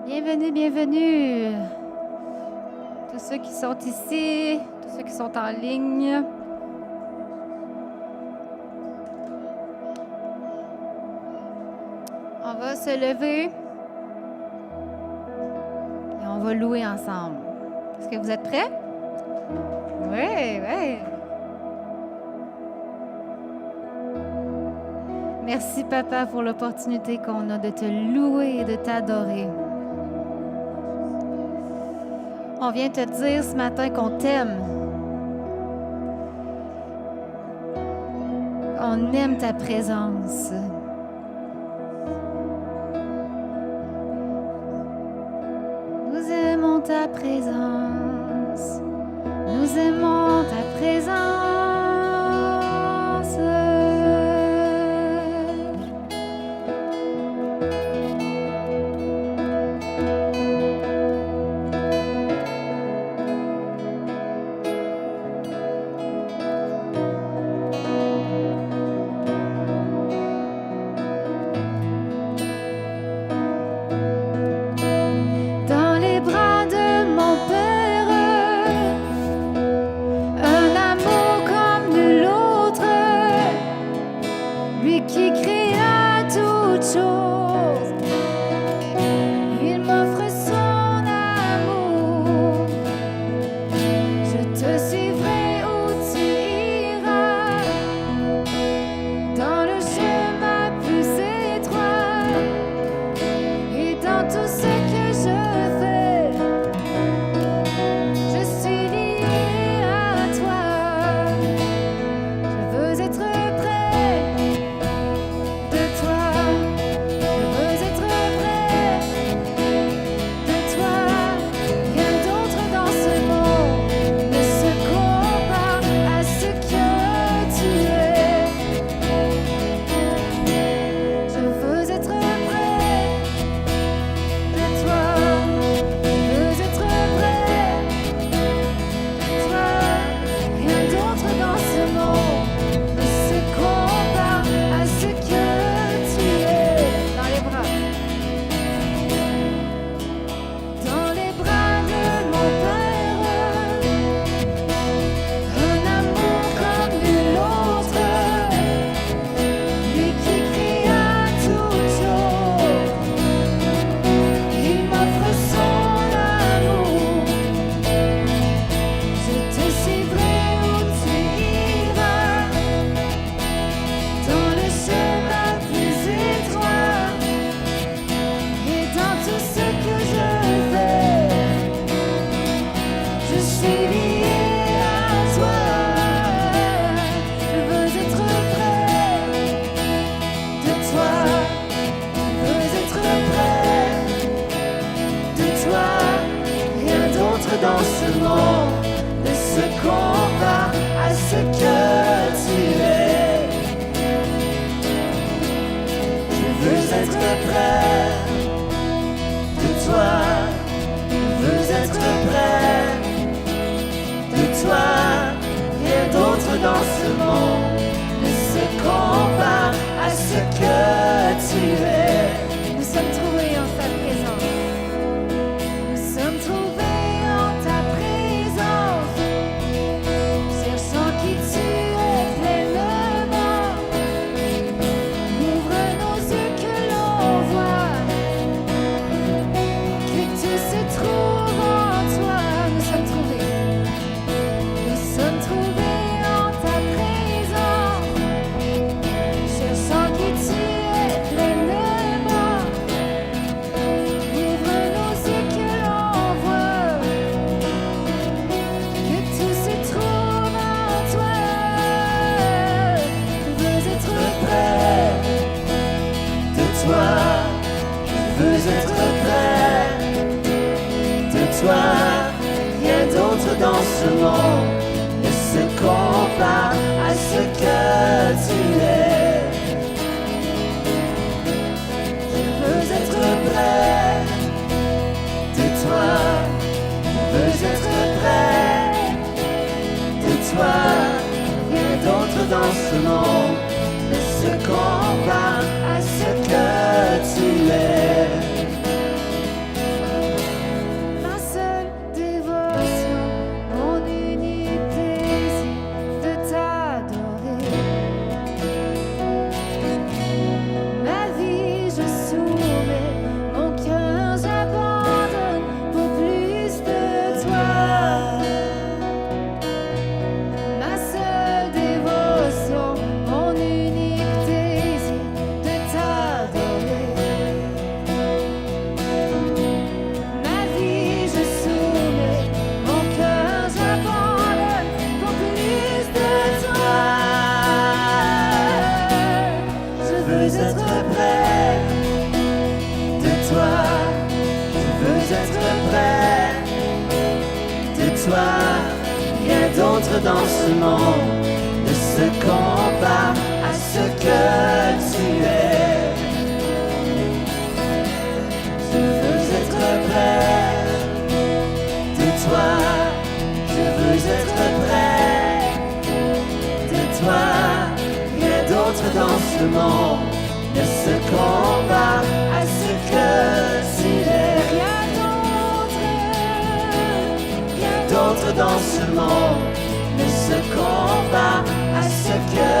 Bienvenue, bienvenue. Tous ceux qui sont ici, tous ceux qui sont en ligne. On va se lever et on va louer ensemble. Est-ce que vous êtes prêts? Oui, oui. Merci, Papa, pour l'opportunité qu'on a de te louer et de t'adorer. On vient te dire ce matin qu'on t'aime. On aime ta présence. Nous aimons ta présence. Nous aimons ta présence. toi, rien d'autre dans ce monde ne se compare à ce que tu es. Je veux être près de toi, je veux être près de toi, rien d'autre dans ce monde ne se compare à ce que tu es. Rien d'autre dans ce monde ne se compare à ce que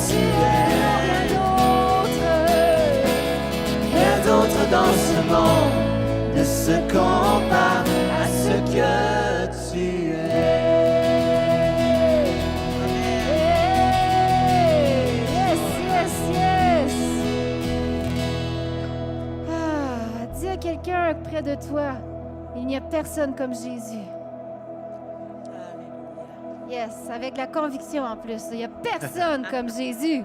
tu es. Rien d'autre dans ce monde ne se compare à ce que tu es. Yes, yes, yes. Dis à quelqu'un près de toi, il n'y a personne comme Jésus. Yes, avec la conviction en plus. Il n'y a personne comme Jésus.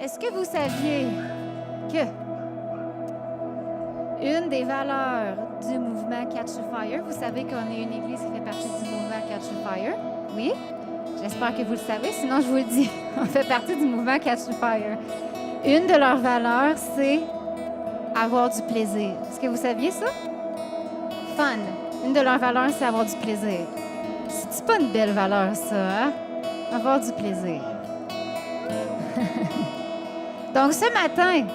Est-ce que vous saviez que une des valeurs du mouvement Catch Fire, vous savez qu'on est une église qui fait partie du mouvement Catch Fire? Oui? J'espère que vous le savez, sinon je vous le dis. On fait partie du mouvement Catch Fire. Une de leurs valeurs, c'est avoir du plaisir. Est-ce que vous saviez ça? Fun. Une de leurs valeurs, c'est avoir du plaisir. C'est pas une belle valeur, ça, hein? Avoir du plaisir. Donc, ce matin,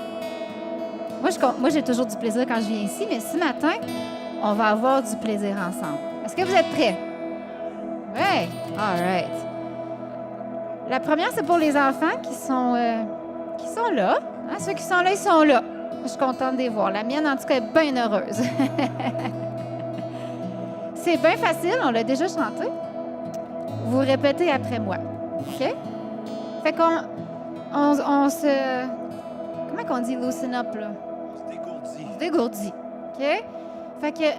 moi, j'ai toujours du plaisir quand je viens ici, mais ce matin, on va avoir du plaisir ensemble. Est-ce que vous êtes prêts? Oui? All right. La première, c'est pour les enfants qui sont là. Hein? Ceux qui sont là, ils sont là. Je suis contente de les voir. La mienne, en tout cas, est bien heureuse. C'est bien facile, on l'a déjà chanté. Vous répétez après moi. OK? Fait qu'on on se... Comment qu'on dit loosen up, là? On se dégourdit. OK? Fait que,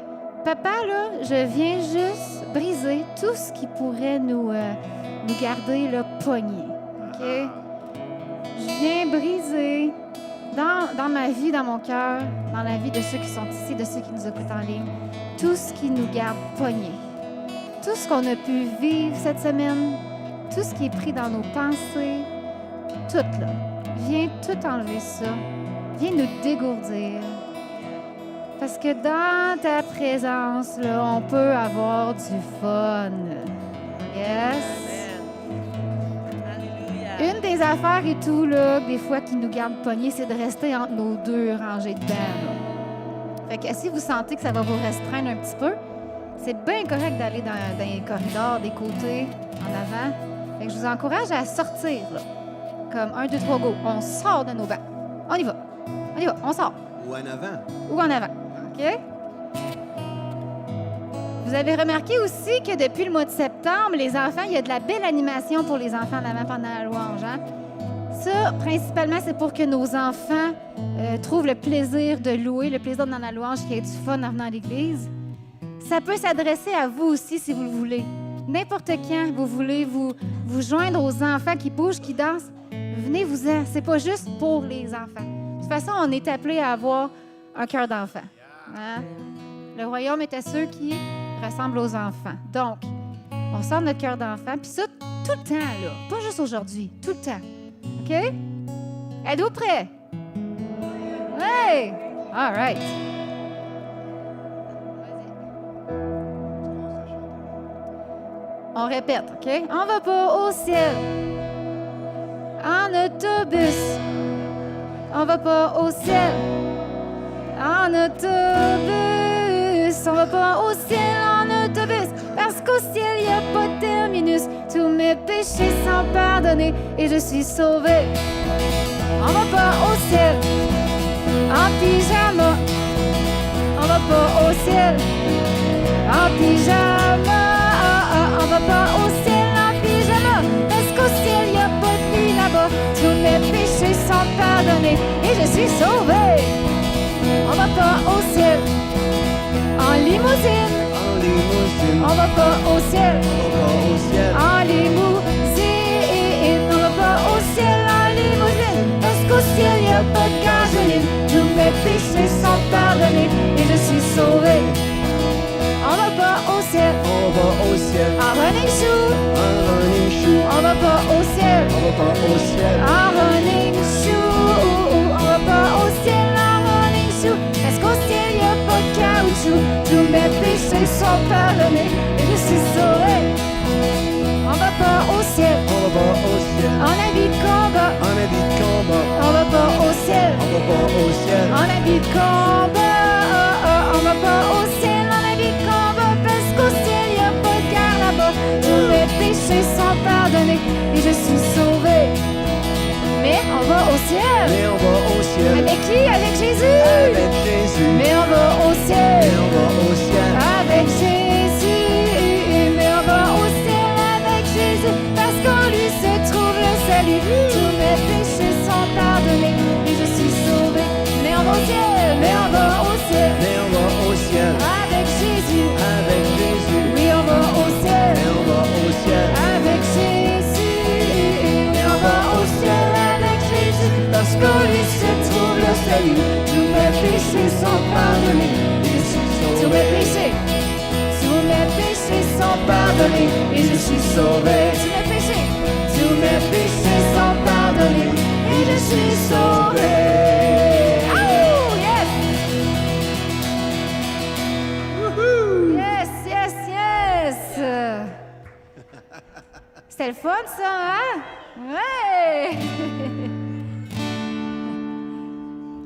papa, là, je viens juste briser tout ce qui pourrait nous garder, là, pognés. OK? Je viens briser dans ma vie, dans mon cœur, dans la vie de ceux qui sont ici, de ceux qui nous écoutent en ligne, tout ce qui nous garde pognés. Tout ce qu'on a pu vivre cette semaine, tout ce qui est pris dans nos pensées, tout, là. Viens tout enlever ça. Viens nous dégourdir. Parce que dans ta présence, là, on peut avoir du fun. Yes? Une des affaires et tout, là, des fois, qui nous garde pognés, c'est de rester entre nos deux rangées de bancs, là. Fait que si vous sentez que ça va vous restreindre un petit peu, c'est bien correct d'aller dans les corridors, des côtés, en avant. Fait que je vous encourage à sortir, là. Comme 1, 2, 3, go. On sort de nos bancs. On y va. On sort. Ou en avant. Ou en avant. OK? Vous avez remarqué aussi que depuis le mois de septembre, les enfants, il y a de la belle animation pour les enfants en avant pendant la louange. Hein? Ça, principalement, c'est pour que nos enfants trouvent le plaisir de louer, le plaisir dans la louange, qu'il y ait du fun en venant à l'église. Ça peut s'adresser à vous aussi, si vous le voulez. N'importe quand vous voulez vous joindre aux enfants qui bougent, qui dansent, venez-vous-en. C'est pas juste pour les enfants. De toute façon, on est appelé à avoir un cœur d'enfant. Hein? Le royaume est à ceux qui ressemblent aux enfants. Donc, on sort notre cœur d'enfant, puis ça, tout le temps, là. Pas juste aujourd'hui, tout le temps. OK? Êtes-vous prêts? Oui! All right. On répète, OK? On va pas au ciel en autobus. On va pas au ciel en autobus. On va pas au ciel en autobus. Parce qu'au ciel, il n'y a pas de terminus. Tous mes péchés sont pardonnés et je suis sauvé. On va pas au ciel en pyjama. On va pas au ciel en pyjama. On va pas au ciel en pyjama. Parce qu'au ciel, il n'y a pas de nuit là-bas. Tous mes péchés sont pardonnés et je suis sauvé. On va pas au ciel en limousine. On va pas au ciel en limousine. On va pas au pas au ciel. En running shoe, on va pas au ciel en running shoe. Parce qu'au ciel y a pas de caoutchouc. Tous mes péchés sont pardonnés et je suis sauvé. On va pas au ciel On va pas au ciel. en habit de combat. En habit de combat. On va pas au ciel On va pas au ciel. en habit de combat. On va pas au ciel en habit de combat. Parce qu'au ciel y a pas de guerre là-bas. Tous mes péchés sont pardonnés et je suis sauvé. Mais on va au ciel. Mais on va au ciel. Avec qui? Avec Jésus. Avec Jésus. Mais on va au ciel. Mais on va au ciel. Avec Jésus. Mais on va au ciel avec Jésus. Parce qu'en lui se trouve le salut. Tous mes péchés sont pardonnés et je suis sauvé. Mais on va au ciel. Mais on va au ciel. Mais on va au ciel. Avec Jésus. Avec Jésus. Oui, on va au ciel. Mais on va au ciel. Avec Jésus. Mais on va au ciel avec Jésus. Parce qu'en lui se trouve le salut. Tous mes péchés sont pardonnés et je suis sauvé. Tous mes péchés. Tous mes péchés sont pardonnés et je suis sauvé. Tous mes péchés. Tous mes péchés sont pardonnés et je suis sauvé. Oh, yes! Yes, yes, yes! C'était le fun, ça, hein? Ouais!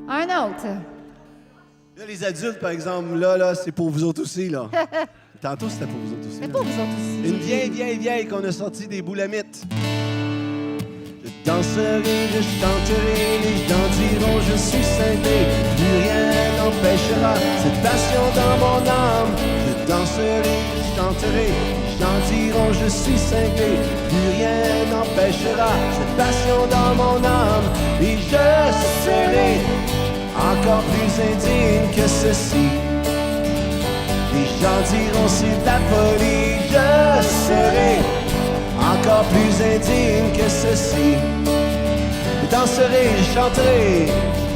Un autre. Là, les adultes, par exemple, là, c'est pour vous autres aussi, là. Tantôt, c'était pour vous autres aussi. C'est là. pour vous autres aussi. Une vieille qu'on a sorti des boulamites. Je danserai, je chanterai, les gens diront je suis cinglé. Plus rien n'empêchera cette passion dans mon âme. Je danserai, je chanterai, les gens diront je suis cinglé. Plus rien n'empêchera cette passion dans mon âme. Et je serai encore plus indigne que ceci. Les gens diront c'est de la folie. Je serai encore plus indigne que ceci. Je danserai, je chanterai.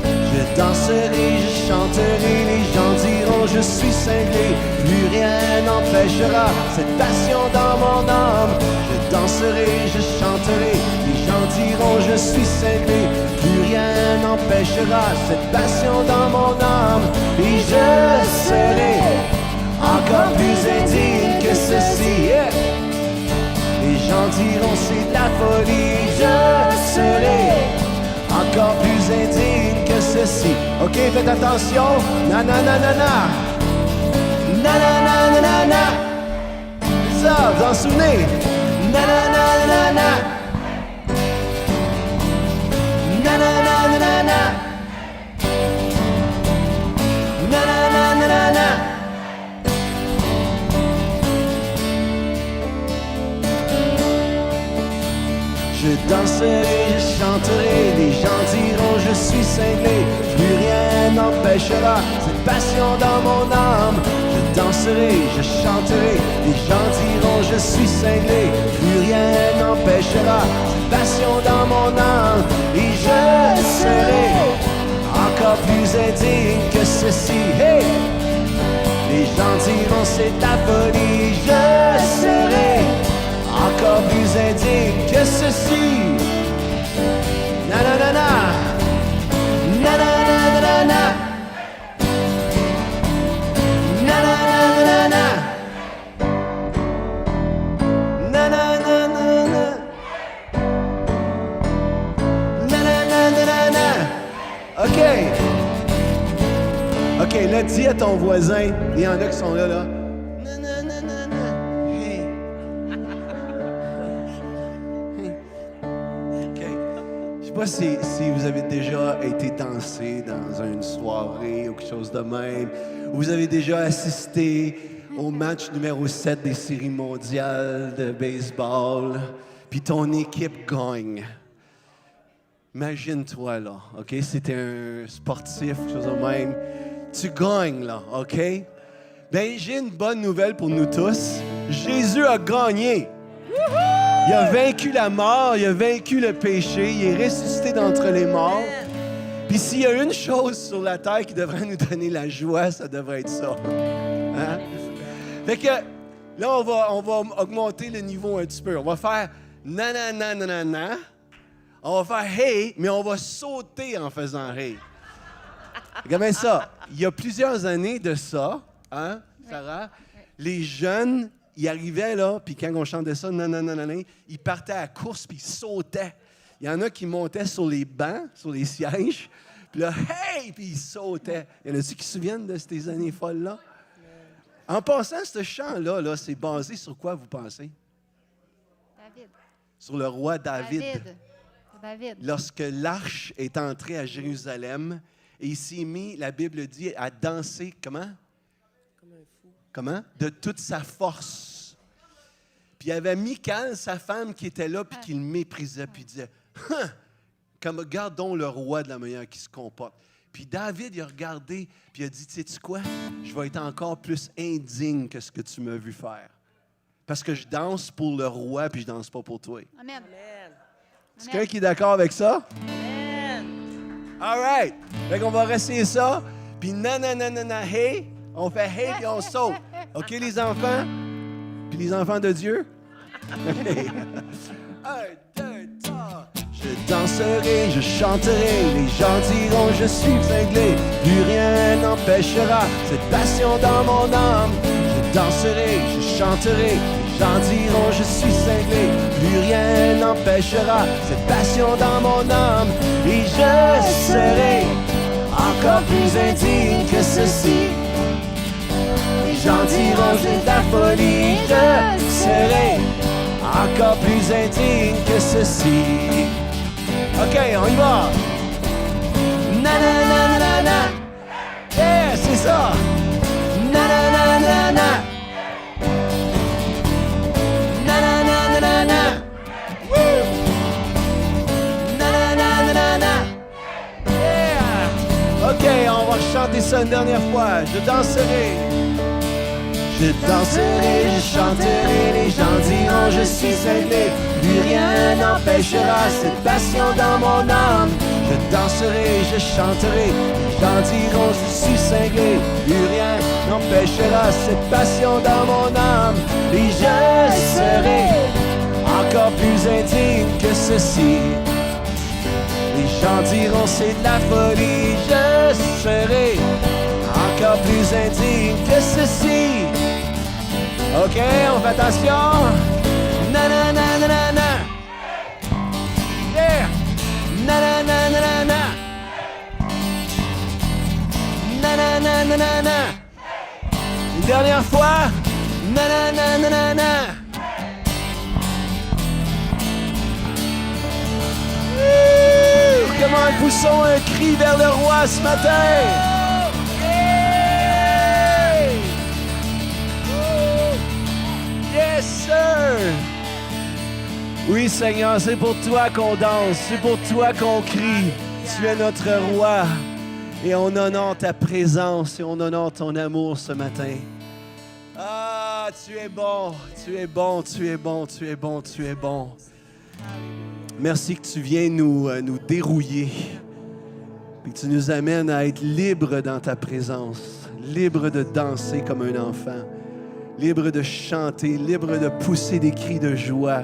Je danserai, je chanterai. Les gens diront je suis cinglé. Plus rien n'empêchera cette passion dans mon âme. Je danserai, je chanterai. Les gens diront je suis cinglé. Plus rien n'empêchera cette passion dans mon âme. Et je serai encore plus indigne que ceci. Yeah. Les gens diront c'est de la folie. Je serai encore plus indigne que ceci. Ok, faites attention. Na na na na na. Na na na na na na. C'est ça, vous en souvenez? Na na na na na. Na na na na na. Na na na na na na. Je danserai, je chanterai, les gens diront je suis cinglé. Plus rien n'empêchera cette passion dans mon âme. Je danserai, je chanterai, les gens diront je suis cinglé. Plus rien n'empêchera cette passion dans mon âme. Et je serai encore plus indigne que ceci. Hey! Les gens diront c'est de la folie. Je serai encore plus indigne que ceci. Na na na na. Na na na na na. Na na na na na. Na na na na na. Na na na na na. OK. OK, là, dis à ton voisin, il y en a qui sont là. Na na na na na. Hey. Je sais pas si vous avez déjà été dansé dans une soirée ou quelque chose de même, ou vous avez déjà assisté au match numéro 7 des séries mondiales de baseball, puis ton équipe gagne. Imagine-toi, là, OK? C'était un sportif, quelque chose de même. Tu gagnes, là, OK? Ben, j'ai une bonne nouvelle pour nous tous. Jésus a gagné. Il a vaincu la mort, il a vaincu le péché, il est ressuscité d'entre les morts. Puis s'il y a une chose sur la terre qui devrait nous donner la joie, ça devrait être ça. Hein? Fait que là, on va augmenter le niveau un petit peu. On va faire na-na-na-na-na-na. On va faire « hey », mais on va sauter en faisant « hey ». Regardez ça. Il y a plusieurs années de ça, hein, Sarah, les jeunes, ils arrivaient là, puis quand on chantait ça, nanana, ils partaient à la course, puis ils sautaient. Il y en a qui montaient sur les bancs, sur les sièges, puis là, hey, puis ils sautaient. Il y en a-tu qui se souviennent de ces années folles-là? En passant, ce chant-là, là, c'est basé sur quoi, vous pensez? David. Sur le roi David. David. Lorsque l'arche est entrée à Jérusalem, et il s'est mis, la Bible dit, à danser, comment? Comme un fou. Comment? De toute sa force. Puis il y avait Michal, sa femme, qui était là, puis qui le méprisait, puis il disait, « Comme regardons le roi de la manière qu'il se comporte. » Puis David, il a regardé, puis il a dit, « Sais-tu quoi? Je vais être encore plus indigne que ce que tu m'as vu faire. Parce que je danse pour le roi, puis je danse pas pour toi. » Amen. Amen. Est-ce quelqu'un qui est d'accord avec ça? Amen. All right. Fait qu'on va réessayer ça. Puis nanana, hey. On fait hey, puis on saute. OK, les enfants? Puis les enfants de Dieu? OK. 1, 2, 3. Je danserai, je chanterai. Les gens diront, je suis cinglé. Plus rien n'empêchera cette passion dans mon âme. Je danserai, je chanterai. Les gens diront, je suis cinglé. Plus rien n'empêchera cette passion dans mon âme. Et je serai encore plus indigne que ceci. Les gens diront, j'ai de la folie. Je serai encore plus indigne que ceci. OK, on y va. Nanana. Yeah, c'est ça. Nanana. Nanana. Woo! Nanana. Yeah! OK, on va chanter ça une dernière fois. Je danserai. Je danserai, je chanterai, les gens diront je suis cinglé. Plus rien n'empêchera cette passion dans mon âme. Je danserai, je chanterai, les gens diront je suis cinglé. Plus rien n'empêchera cette passion dans mon âme. Et je serai encore plus indigne que ceci. Les gens diront c'est de la folie. Je serai encore plus indigne que ceci. OK, on fait attention. Nanana. Yeah. Nanana. Nanana. Une dernière fois. Nanana. Comment poussons un cri vers le roi ce matin. Yes, sir! Oui, Seigneur, c'est pour toi qu'on danse, c'est pour toi qu'on crie. Tu es notre roi et on honore ta présence et on honore ton amour ce matin. Ah, tu es bon, tu es bon, tu es bon, tu es bon, tu es bon. Merci que tu viens nous dérouiller et que tu nous amènes à être libres dans ta présence, libres de danser comme un enfant. Libre de chanter, libre de pousser des cris de joie.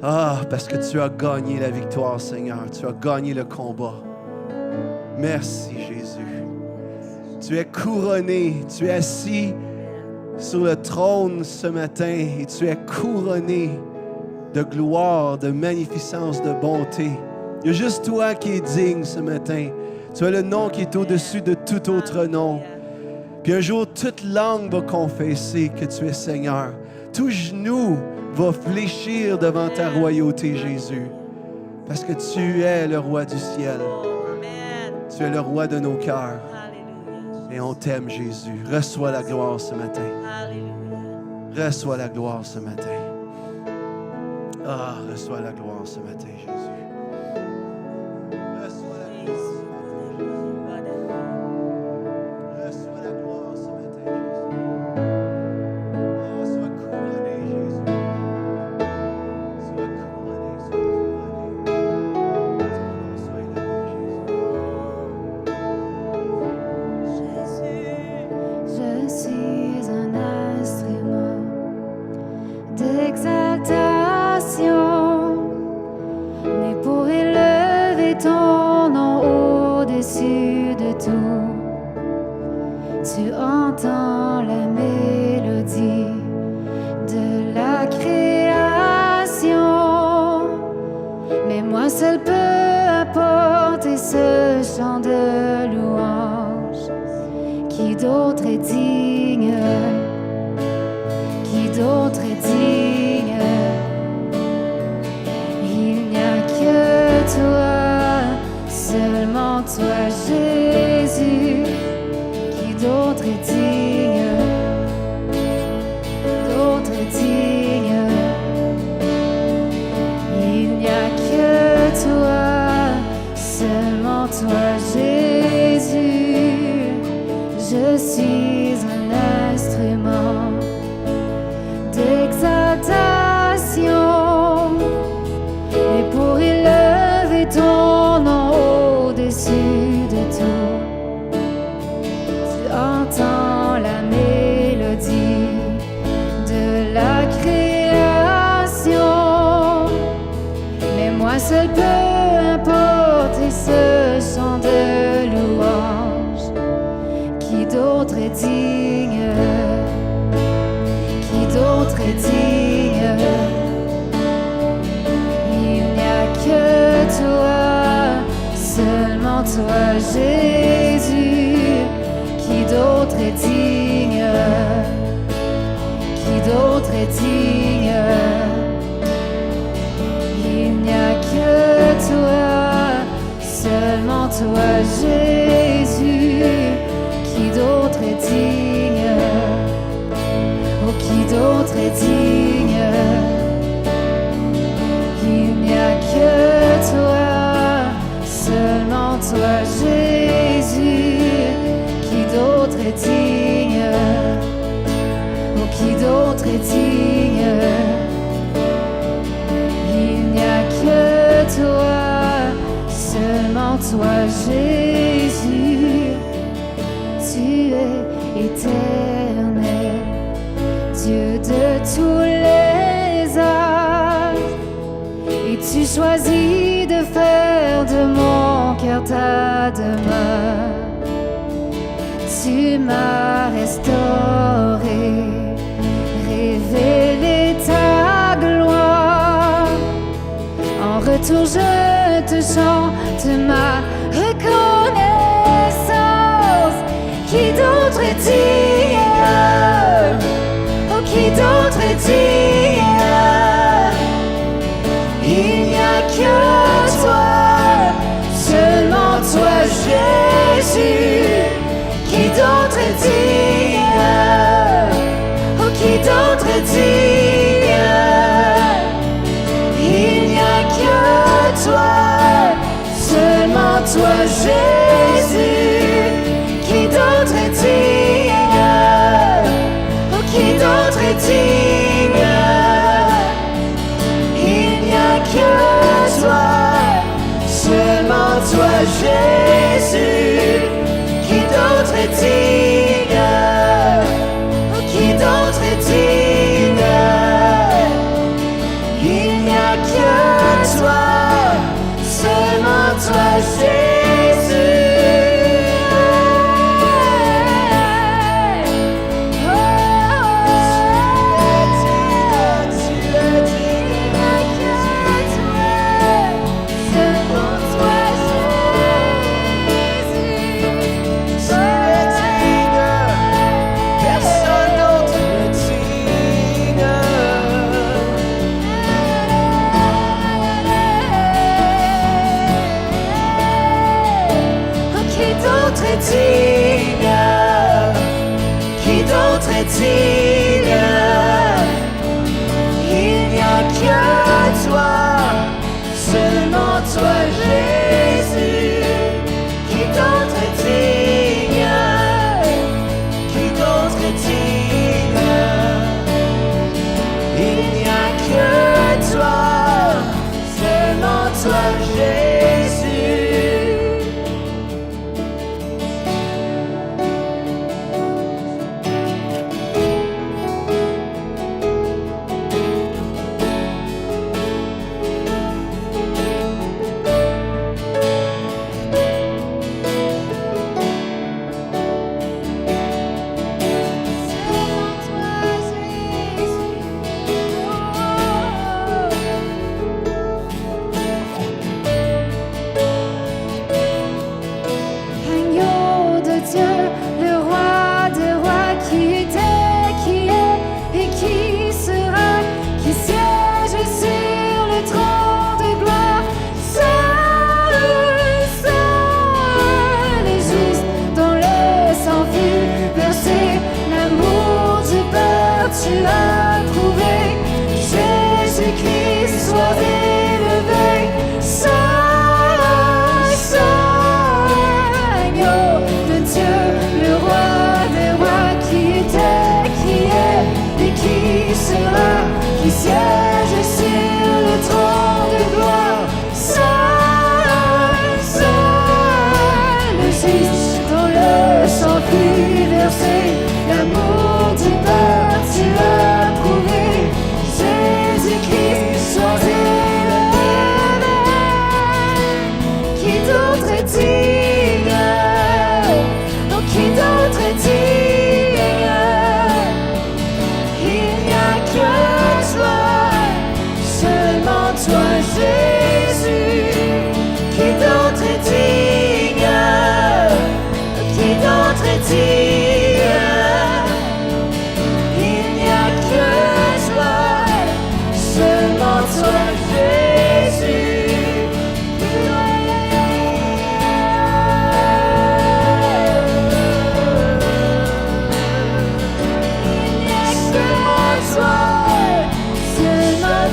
Ah, parce que tu as gagné la victoire, Seigneur. Tu as gagné le combat. Merci, Jésus. Tu es couronné, tu es assis sur le trône ce matin et tu es couronné de gloire, de magnificence, de bonté. Il y a juste toi qui es digne ce matin. Tu as le nom qui est au-dessus de tout autre nom. Puis un jour, toute langue va confesser que tu es Seigneur. Tout genou va fléchir devant ta royauté, Jésus. Parce que tu es le roi du ciel. Amen. Tu es le roi de nos cœurs. Alléluia. Et on t'aime, Jésus. Reçois la gloire ce matin. Alléluia. Reçois la gloire ce matin. Ah, reçois la gloire ce matin, Jésus. Reçois la gloire. Reçois la gloire ce matin, Jésus. Oh, sois couronné, Jésus. Sois couronné, sois couronné. Ton nom soit élevé, Jésus. Je suis un instrument d'exaltation, mais pour entends la mélodie de la création, mais moi seul peux apporter ce chant de louange. Qui d'autre est digne? Qui d'autre est digne? Il n'y a que toi, seulement toi, Jésus. Qui d'autre est digne? D'autre est digne? Il n'y a que toi, seulement toi, Jésus. Je suis un instrument d'exaltation, et pour élever ton nom au-dessus de tout, tu entends la mélodie de la création, mais moi seul peux importer ce chant de louange. Qui d'autre est digne? Qui d'autre est digne? Il n'y a que toi, seulement toi, Jésus. Qui d'autre est digne? Qui d'autre est digne? Il n'y a que toi, seulement toi, Jésus. Qui d'autre est digne? Oh, qui d'autre est digne? Il n'y a que toi, seulement toi, Jésus. Qui d'autre est digne? Oh, qui d'autre est digne? Il n'y a que toi, seulement toi, Jésus. Tu es éternel, Dieu de tous les âges, et tu choisis de faire de mon cœur ta demeure. Tu m'as restauré, révélé ta gloire. En retour je te chante ma reconnaissance. Qui d'autre est digne? Oh, qui d'autre est digne? Il n'y a que toi, seulement toi, Jésus. Qui d'autre est digne? Oh, qui d'autre est digne? Il n'y a que toi, seulement toi, Jésus. Qui d'autre est digne? Oh, qui d'autre est digne? Il n'y a que toi, seulement toi, Jésus. Qui d'autre est digne? Oh, qui d'autre est digne? Il n'y a que toi, seulement toi, Jésus. Qui d'autre est digne? Il n'y a que toi, seulement toi, Jésus. Qui d'autre est digne? Qui d'autre est digne? Il n'y a que toi, seulement toi, Jésus.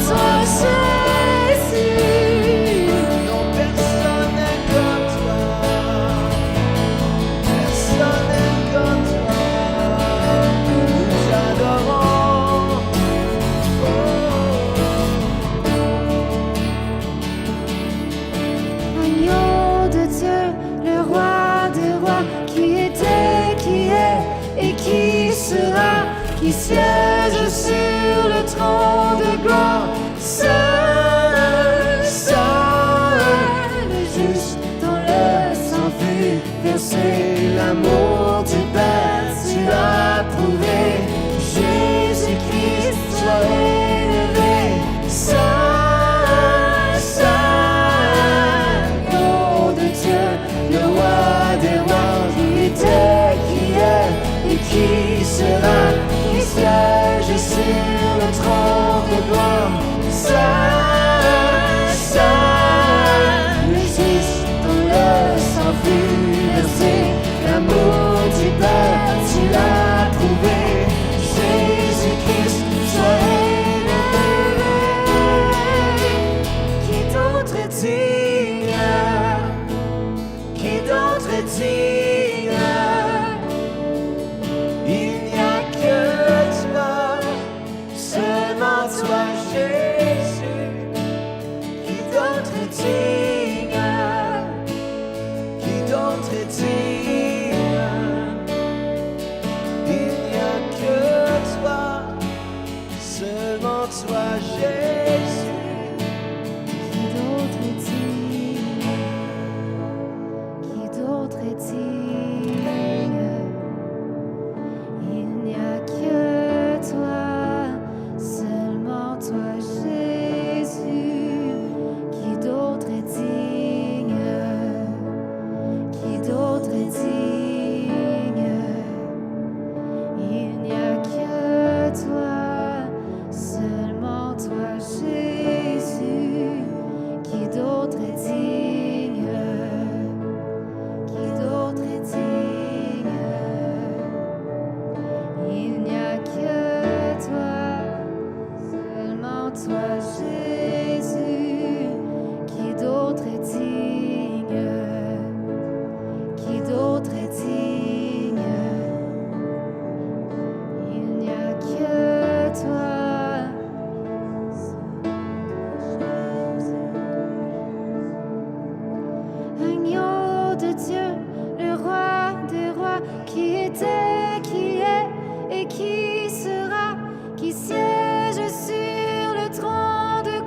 toi, Jésus. Non, personne n'est comme toi. Personne n'est comme toi. Nous t'adorons. Agneau de Dieu, le roi des rois, qui était, qui est et qui sera, qui siège sur le trône de gloire. Seul, seul, le juste dans le sang fut versé. L'amour du Père, tu l'as prouvé. Jésus-Christ, sois élevé. Seul, seul, nom de Dieu, le roi des rois, qui était, qui est et qui sera, qui siège sur le trône de gloire. Seul, seul, le juste dont le sang fut versé. L'amour du Père, tu l'as prouvé. Jésus-Christ, sois élevé. Qui d'autre est digne? Qui d'autre est digne? Il n'y a que toi, seulement toi, Jésus. Qui d'autre est digne? Qui d'autre est digne? Il n'y a que toi, seulement toi, Jésus. Qui d'autre est digne? Qui d'autre est digne? Il n'y a que toi, seulement toi, Jésus. Qui d'autre est digne? Qui d'autre est digne? Il n'y a que toi, seulement toi, Jésus. Qui d'autre est digne? Qui d'autre est digne? Il n'y a que toi, seulement toi, Jésus. Qui d'autre est digne? Qui d'autre est digne? Il n'y a que toi. Agneau de Dieu, le roi des rois, qui était, qui est et qui sera, qui siège sur le trône de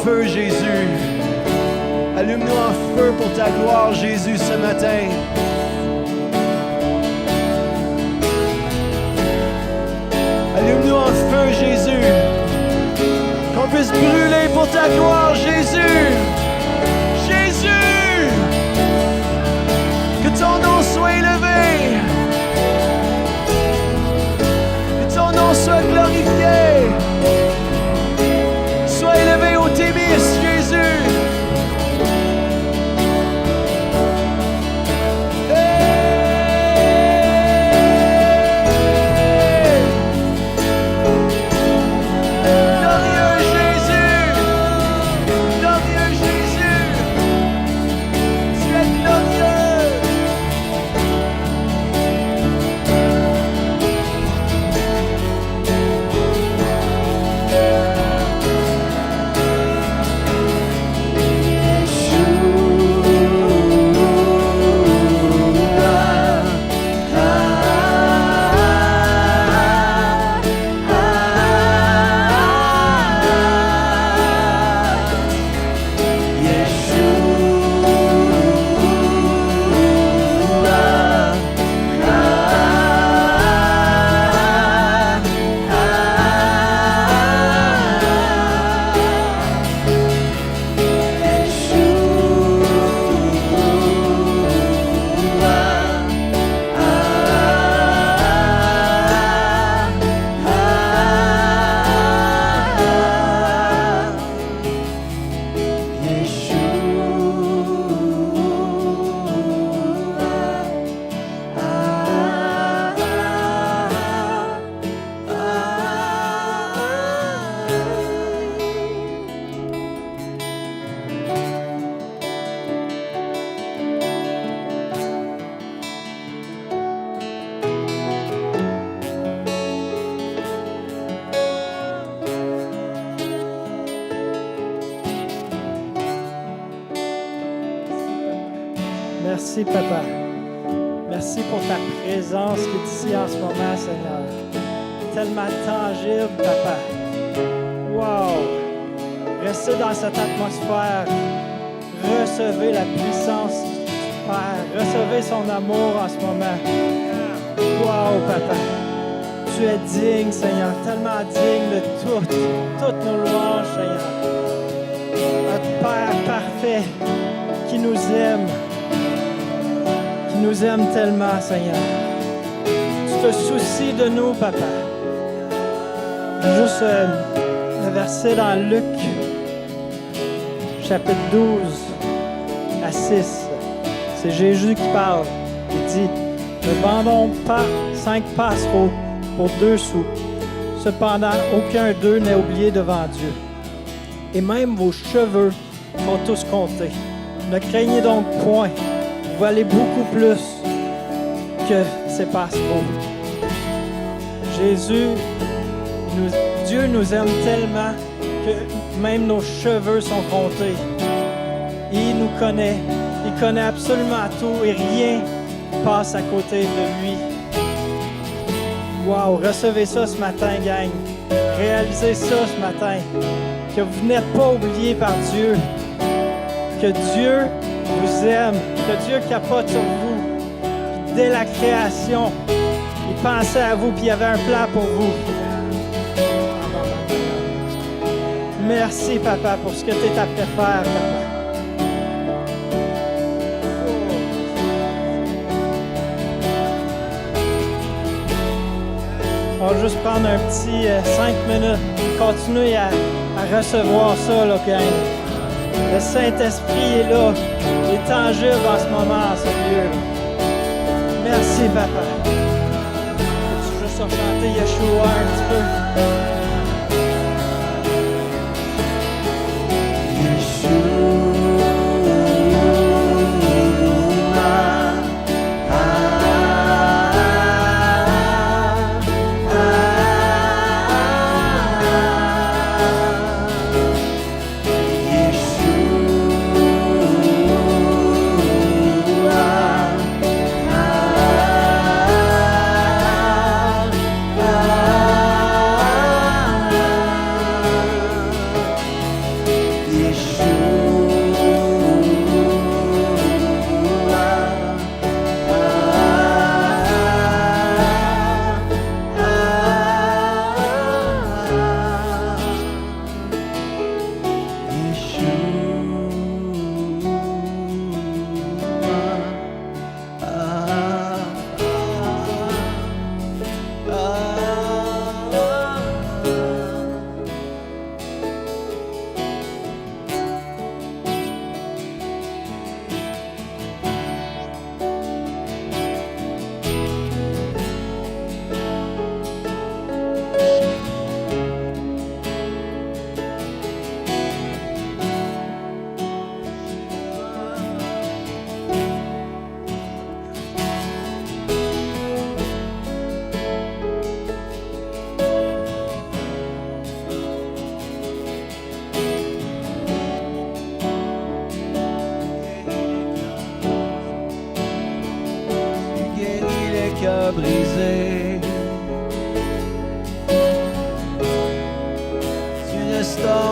feu, Jésus. Allume-nous en feu pour ta gloire, Jésus, ce matin. Allume-nous en feu, Jésus. Qu'on puisse brûler pour ta gloire, Jésus. Jésus. Que ton nom soit élevé. Que ton nom soit glorifié. Sois élevé au Témis, Jésus. Merci, Papa. Merci pour ta présence qui est ici en ce moment, Seigneur. Tellement tangible, Papa. Wow! Restez dans cette atmosphère. Recevez la puissance du Père. Recevez son amour en ce moment. Wow, Papa. Tu es digne, Seigneur. Tellement digne de toutes nos louanges, Seigneur. Notre Père parfait qui nous aime. Nous aime tellement, Seigneur. Tu te soucies de nous, Papa. Juste le verset dans Luc, chapitre 12 à 6. C'est Jésus qui parle. Il dit, « Ne vendons pas 5 passereaux pour 2 sous. Cependant, aucun d'eux n'est oublié devant Dieu. Et même vos cheveux sont tous comptés. Ne craignez donc point. Vous valez beaucoup plus que ces passereaux. » Dieu nous aime tellement que même nos cheveux sont comptés. Il nous connaît. Il connaît absolument tout et rien passe à côté de lui. Wow, recevez ça ce matin, gang. Réalisez ça ce matin. Que vous n'êtes pas oubliés par Dieu. Que Dieu vous aime, que Dieu capote sur vous. Puis dès la création, il pensait à vous, puis il avait un plan pour vous. Merci, Papa, pour ce que tu es après faire, Papa. On va juste prendre un petit 5 minutes, continuer à recevoir ça, là, gang. Le Saint-Esprit est là. Il est tangible en ce moment, en ce lieu. Merci, Papa. Peux-tu juste chanter Yeshua un petit peu? Ah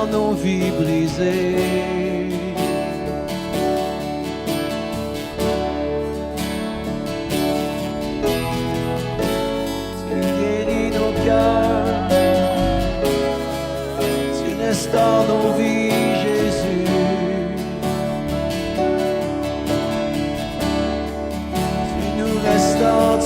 dans nos vies brisées. Tu guéris nos cœurs, tu restaures nos vies, Jésus. Tu nous restaures,